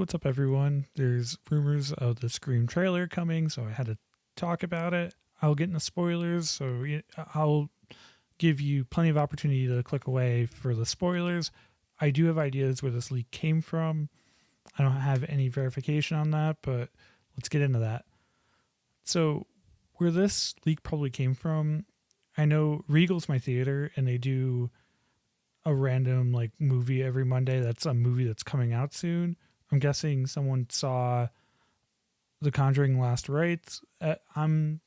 what's up, everyone? There's rumors of the Scream trailer coming, so I had to talk about it. I'll get into spoilers, so I'll give you plenty of opportunity to click away for the spoilers. I do have ideas where this leak came from. I don't have any verification on that, but let's get into that. So, where this leak probably came from, I know Regal's my theater, and they do a random movie every Monday. That's a movie that's coming out soon. I'm guessing someone saw The Conjuring Last Rites. I'm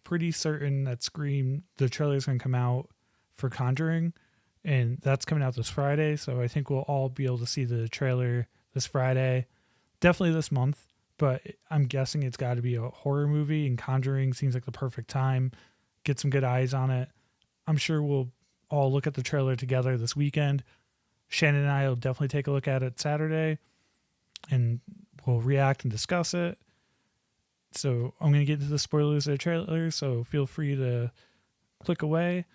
pretty certain that Scream, the trailer is going to come out for Conjuring, and that's coming out this Friday. So I think we'll all be able to see the trailer this Friday, definitely this month. But I'm guessing it's got to be a horror movie, and Conjuring seems like the perfect time. Get some good eyes on it. I'm sure we'll all look at the trailer together this weekend. Shannon and I will definitely take a look at it Saturday, and we'll react and discuss it. So I'm going to get into the spoilers of the trailer, so feel free to click away.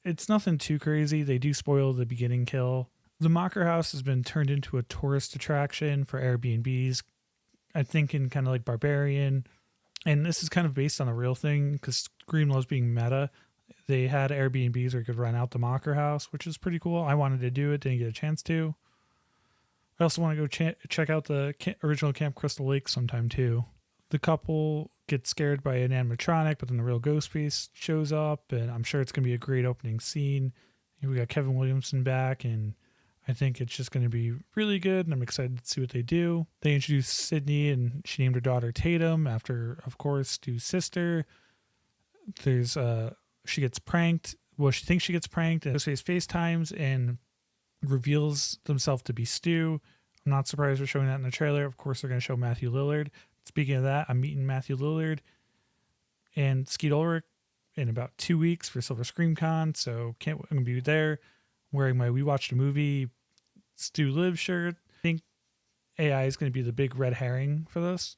It's nothing too crazy. They do spoil the beginning kill. The Mocker House has been turned into a tourist attraction for Airbnbs. I'm thinking kind of like Barbarian. And this is kind of based on a real thing because Scream loves being meta. They had Airbnbs where you could rent out the Mocker House, which is pretty cool. I wanted to do it, didn't get a chance to. I also want to go check out the original Camp Crystal Lake sometime too. The couple gets scared by an animatronic, but then the real Ghostface shows up, and I'm sure it's going to be a great opening scene. We got Kevin Williamson back, and I think it's just going to be really good, and I'm excited to see what they do. They introduced Sydney, and she named her daughter Tatum after, of course, Stu's sister. There's she gets pranked. Well, she thinks she gets pranked, and Ghostface FaceTimes and reveals themselves to be Stu. I'm not surprised they're showing that in the trailer. Of course, they're going to show Matthew Lillard. Speaking of that, I'm meeting Matthew Lillard and Skeet Ulrich in about 2 weeks for Silver Scream Con, so I'm going to be there wearing my We Watched a Movie Stu Live shirt. I think AI is going to be the big red herring for this.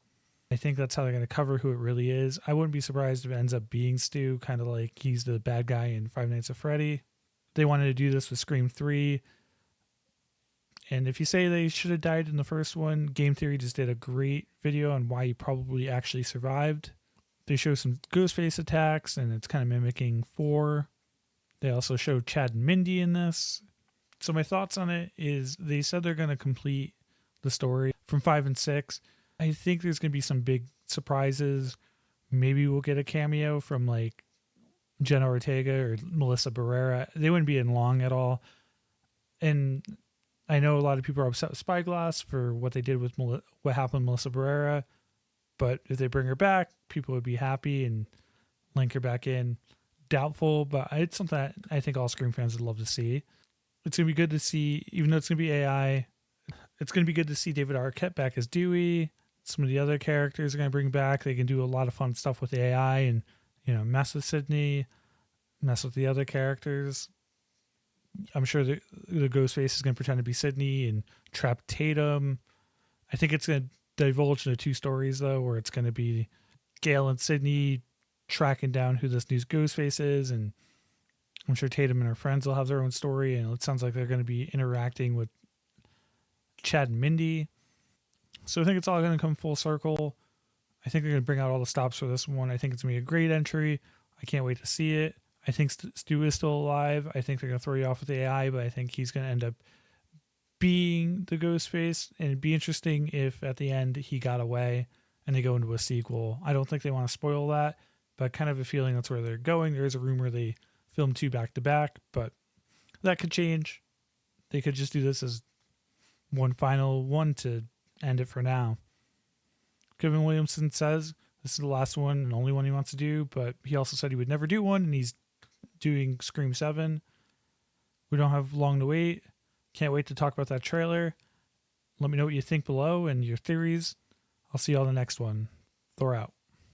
I think that's how they're going to cover who it really is. I wouldn't be surprised if it ends up being Stu, kind of like he's the bad guy in Five Nights at Freddy. They wanted to do this with Scream 3. And if you say they should have died in the first one, Game Theory just did a great video on why he probably actually survived. They show some Ghostface attacks, and it's kind of mimicking 4. They also show Chad and Mindy in this. So my thoughts on it is they said they're going to complete the story from 5 and 6. I think there's going to be some big surprises. Maybe we'll get a cameo from Jenna Ortega or Melissa Barrera. They wouldn't be in long at all. And I know a lot of people are upset with Spyglass for what they did with what happened with Melissa Barrera, but if they bring her back, people would be happy and link her back in. Doubtful, but it's something that I think all Scream fans would love to see. It's going to be good to see, even though it's going to be AI, it's going to be good to see David Arquette back as Dewey. Some of the other characters are going to bring back. They can do a lot of fun stuff with the AI and, mess with Sydney, mess with the other characters. I'm sure the Ghostface is going to pretend to be Sydney and trap Tatum. I think it's going to divulge into 2 stories, though, where it's going to be Gail and Sydney tracking down who this new Ghostface is, and I'm sure Tatum and her friends will have their own story, and it sounds like they're going to be interacting with Chad and Mindy. So I think it's all going to come full circle. I think they're going to bring out all the stops for this one. I think it's going to be a great entry. I can't wait to see it. I think Stu is still alive. I think they're going to throw you off with the AI, but I think he's going to end up being the Ghostface. And it'd be interesting if at the end he got away and they go into a sequel. I don't think they want to spoil that, but kind of a feeling that's where they're going. There is a rumor they filmed 2 back to back, but that could change. They could just do this as one final one to end it for now. Kevin Williamson says this is the last one and only one he wants to do, but he also said he would never do one, and he's doing Scream 7. We don't have long to wait. Can't wait to talk about that trailer. Let me know what you think below and your theories. I'll see you on the next one. Thor out.